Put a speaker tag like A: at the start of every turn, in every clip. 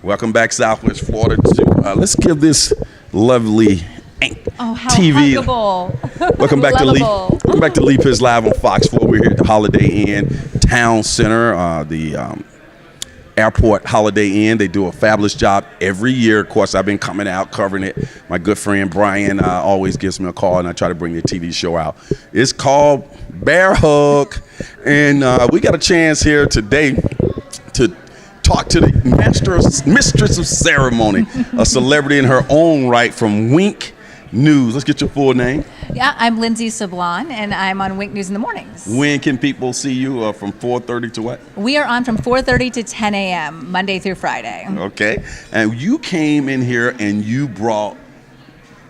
A: Welcome back, Southwest Florida. Let's give this lovely
B: how
A: TV.
B: huggable.
A: Welcome back
B: Lovable.
A: Welcome back to Lee Piz Live on Fox 4. We're here at the Holiday Inn Town Center, the Airport Holiday Inn. They do a fabulous job every year. Of course, I've been coming out covering it. My good friend Brian always gives me a call, and I try to bring the TV show out. It's called Bear Hug, and we got a chance here today to talk to the mistress of ceremony, a celebrity in her own right from Wink News. Let's get your full name.
B: Yeah, I'm Lindsey Sablan, and I'm on Wink News in the mornings.
A: When can people see you from 4:30 to what?
B: We are on from 4:30 to 10 a.m., Monday through Friday.
A: Okay. And you came in here and you brought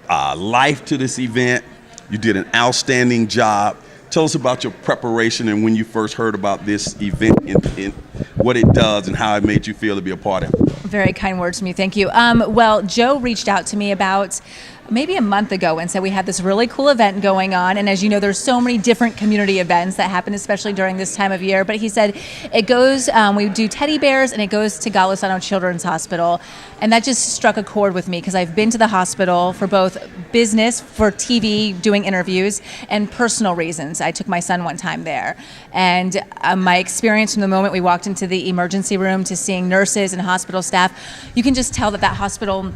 A: life to this event. You did an outstanding job. Tell us about your preparation and when you first heard about this event and what it does and how it made you feel to be a part of it.
B: Very kind words from you. Thank you. Well, Joe reached out to me about maybe a month ago and said we had this really cool event going on. And as you know, there's so many different community events that happen, especially during this time of year. But he said it goes, we do teddy bears, and it goes to Golisano Children's Hospital. And that just struck a chord with me because I've been to the hospital for both business, for TV, doing interviews, and personal reasons. I took my son one time there. And my experience from the moment we walked into the emergency room to seeing nurses and hospital staff, you can just tell that that hospital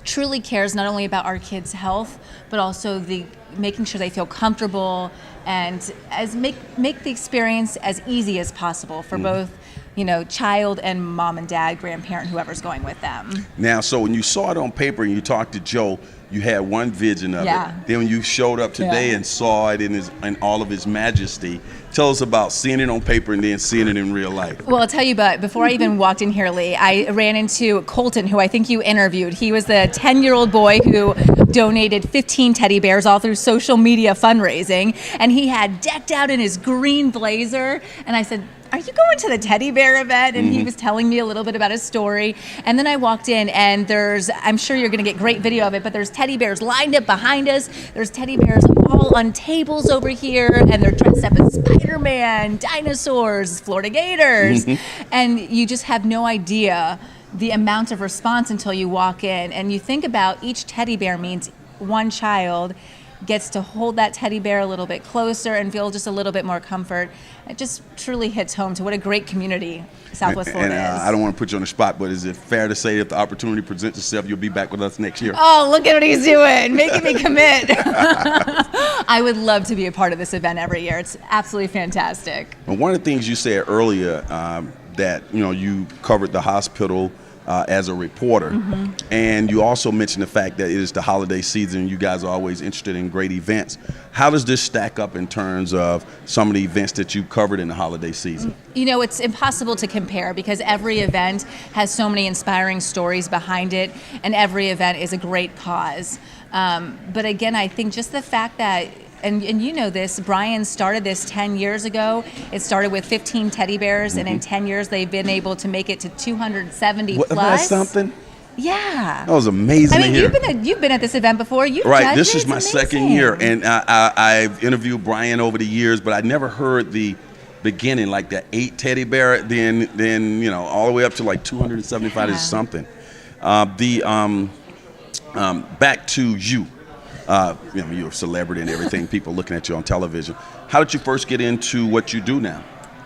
B: truly cares not only about our kids' health, but also making sure they feel comfortable and make the experience as easy as possible for both, child and mom and dad, grandparent, whoever's going with them.
A: Now, so when you saw it on paper and you talked to Joe, you had one vision of
B: Yeah.
A: it. Then when you showed up today and saw it in all of his majesty, tell us about seeing it on paper and then seeing it in real life.
B: Well, I'll tell you, but before I even walked in here, Lee, I ran into Colton, who I think you interviewed. He was the 10-year-old boy who donated 15 teddy bears all through social media fundraising, and he had decked out in his green blazer, and I said, "Are you going to the teddy bear event?" And he was telling me a little bit about his story. And then I walked in, and I'm sure you're going to get great video of it, but there's teddy bears lined up behind us. There's teddy bears all on tables over here, and they're dressed up as Spider-Man, dinosaurs, Florida Gators. And you just have no idea the amount of response until you walk in. And you think about each teddy bear means one child gets to hold that teddy bear a little bit closer and feel just a little bit more comfort. It just truly hits home to what a great community Southwest Florida is.
A: I don't want to put you on the spot, but is it fair to say if the opportunity presents itself, you'll be back with us next year?
B: Oh, look at what he's doing, making me commit. I would love to be a part of this event every year. It's absolutely fantastic.
A: Well, one of the things you said earlier that you covered the hospital as a reporter, and you also mentioned the fact that it is the holiday season and you guys are always interested in great events. How does this stack up in terms of some of the events that you covered in the holiday season?
B: It's impossible to compare because every event has so many inspiring stories behind it, and every event is a great cause. But again, I think just the fact that and you know this, Brian started this 10 years ago. It started with 15 teddy bears, and in 10 years they've been able to make it to 270 plus.
A: That's something?
B: Yeah.
A: That was amazing to hear.
B: You've been at this event before.
A: Right, this is my second year, and I've interviewed Brian over the years, but I never heard the beginning, like that 8 teddy bear, then all the way up to like 275 is something. Back to you. You're a celebrity and everything, people looking at you on television. How did you first get into what you do now?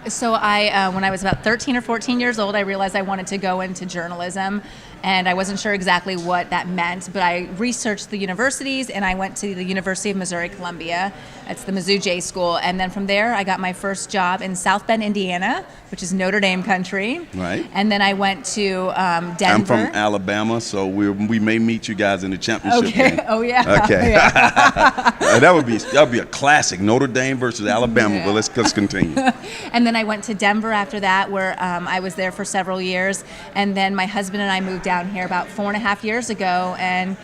B: So when I was about 13 or 14 years old, I realized I wanted to go into journalism, and I wasn't sure exactly what that meant, but I researched the universities, and I went to the University of Missouri-Columbia. That's the Mizzou J School, and then from there I got my first job in South Bend, Indiana, which is Notre Dame country.
A: Right.
B: And then I went to Denver.
A: I'm from Alabama, so we may meet you guys in the championship game.
B: Oh yeah.
A: Okay.
B: Yeah.
A: that would be a classic, Notre Dame versus Alabama.
B: Yeah.
A: But let's continue.
B: And then I went to Denver after that, where I was there for several years. And then my husband and I moved down here about 4.5 years ago. And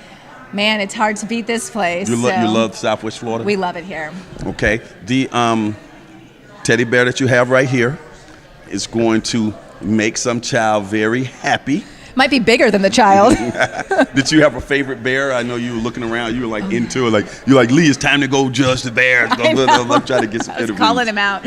B: man, it's hard to beat this place.
A: You love Southwest Florida?
B: We love it here. Okay.
A: The teddy bear that you have right here is going to make some child very happy.
B: Might be bigger than the child.
A: Did you have a favorite bear? I know you were looking around. You were like into it. You're like, Lee, it's time to go judge the bears. I'm trying to get some interviews.
B: Calling him out.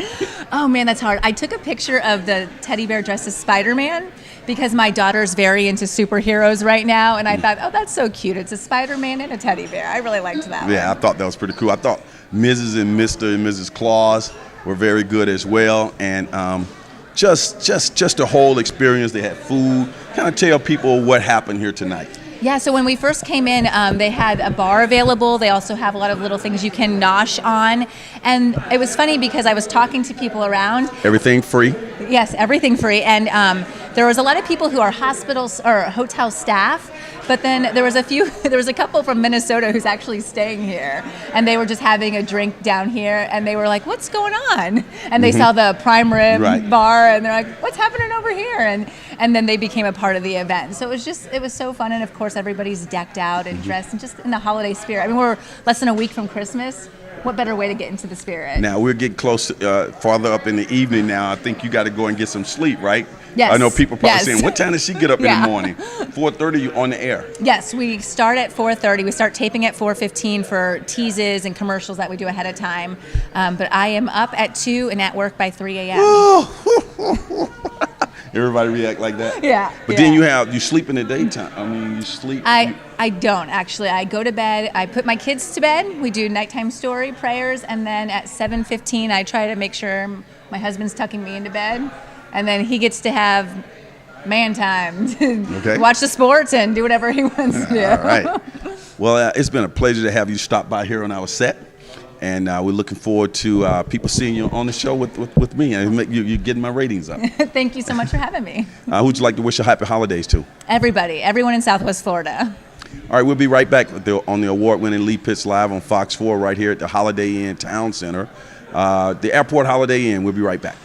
B: Oh, man, that's hard. I took a picture of the teddy bear dressed as Spider-Man because my daughter's very into superheroes right now, and I thought, oh, that's so cute. It's a Spider-Man and a teddy bear. I really liked that one.
A: Yeah, I thought that was pretty cool. I thought Mrs. and Mr. and Mrs. Claus were very good as well, and just the whole experience. They had food. Kind of tell people what happened here tonight.
B: Yeah, so when we first came in, they had a bar available. They also have a lot of little things you can nosh on. And it was funny because I was talking to people around.
A: Everything free?
B: Yes, everything free. And there was a lot of people who are hospitals or hotel staff. But then there was a couple from Minnesota who's actually staying here, and they were just having a drink down here, and they were like, "What's going on?" And they saw the prime rib bar, and they're like, "What's happening over here?" And then they became a part of the event. So it was so fun, and of course everybody's decked out and dressed and just in the holiday spirit. I mean, we're less than a week from Christmas. What better way to get into the spirit?
A: Now we're getting close, farther up in the evening now. I think you got to go and get some sleep, right?
B: Yes.
A: I know people probably saying, what time does she get up in the morning? 4:30, you on the air.
B: Yes, we start at 4:30. We start taping at 4:15 for teases and commercials that we do ahead of time. But I am up at 2 and at work by 3 a.m.
A: Everybody react like that?
B: Yeah.
A: But then you sleep in the daytime. I mean, you sleep.
B: I don't, actually. I go to bed. I put my kids to bed. We do nighttime story prayers. And then at 7:15, I try to make sure my husband's tucking me into bed. And then he gets to have man time to watch the sports and do whatever he wants to do.
A: All right. Well, it's been a pleasure to have you stop by here on our set. And we're looking forward to people seeing you on the show with me. And you're getting my ratings up.
B: Thank you so much for having me.
A: Who'd you like to wish a happy holidays to?
B: Everyone in Southwest Florida.
A: All right, we'll be right back on the award-winning Lee Pitts Live on Fox 4 right here at the Holiday Inn Town Center. The Airport Holiday Inn. We'll be right back.